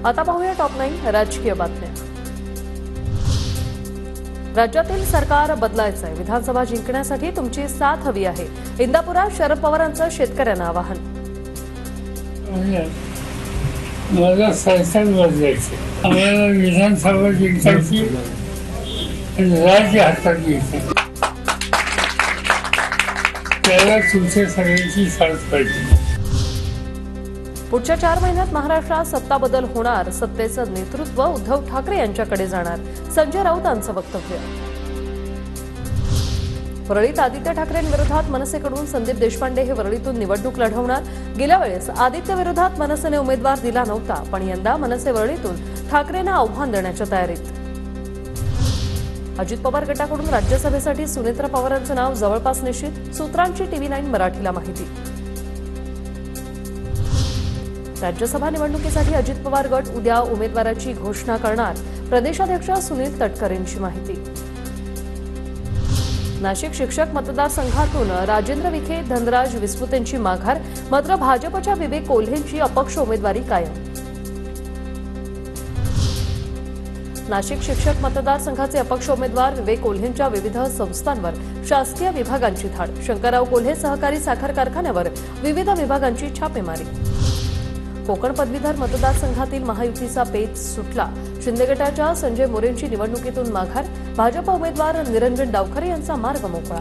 आता पाहूया टॉप 9 राजकीय बातम्या। राज्यातील सरकार बदलायचं आहे, विधानसभा जिंकण्यासाठी तुमची साथ हवी आहे। इंदापुरात शरद पवारांचं शेतकऱ्यांना आवाहन। मला सरकार बदलायचं, आम्हाला विधानसभा जिंकायची, राज्य हातात घ्यायचं, त्याला तुमच्या सगळ्यांची साथ पाहिजे। पुढच्या 4 महिन्यात महाराष्ट्रात सत्ता बदल होणार, सत्तेचं नेतृत्व उद्धव ठाकरे यांच्याकडे जाणार, संजय राऊतांचं वक्तव्य। वरळीत आदित्य ठाकरेंविरोधात मनसेकडून संदीप देशपांडे हे वरळीतून निवडणूक लढवणार। गेल्या वेळेस आदित्य विरोधात मनसेने उमेदवार दिला नव्हता, पण यंदा मनसे वरळीतून ठाकरेंना आव्हान देण्याच्या तयारीत। अजित पवार गटाकडून राज्यसभेसाठी सुनेत्रा पवारांचं नाव जवळपास निश्चित, सूत्रांची TV9 मराठीला माहिती। राज्यसभा निवडणुकीसाठी अजित पवार गट उद्या उमेदवाराची घोषणा करणार, प्रदेशाध्यक्ष सुनील तटकरेंची माहिती। नाशिक शिक्षक मतदारसंघातून राजेंद्र विखे धनराज विस्पुतेंची माघार, मात्र भाजपच्या विवेक कोल्हेंची अपक्ष उमेदवारी कायम। नाशिक शिक्षक मतदारसंघाचे अपक्ष उमेदवार विवेक कोल्हेंच्या विविध संस्थांवर शासकीय विभागांची धाड, शंकरराव कोल्हे सहकारी साखर कारखान्यावर विविध विभागांची छापेमारी। कोकण पदवीधर मतदारसंघातील महायुतीचा पेच सुटला, शिंदे गटाच्या संजय मोरेंची निवडणुकीतून माघार, भाजप उमेदवार निरंजन डावखरे यांचा मार्ग मोकळा।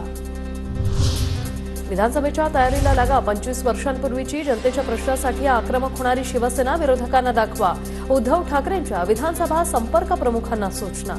विधानसभेच्या तयारीला लागा, 25 वर्षांपूर्वीची जनतेच्या प्रश्नासाठी आक्रमक होणारी शिवसेना विरोधकांना दाखवा, उद्धव ठाकरेंच्या विधानसभा संपर्क प्रमुखांना सूचना।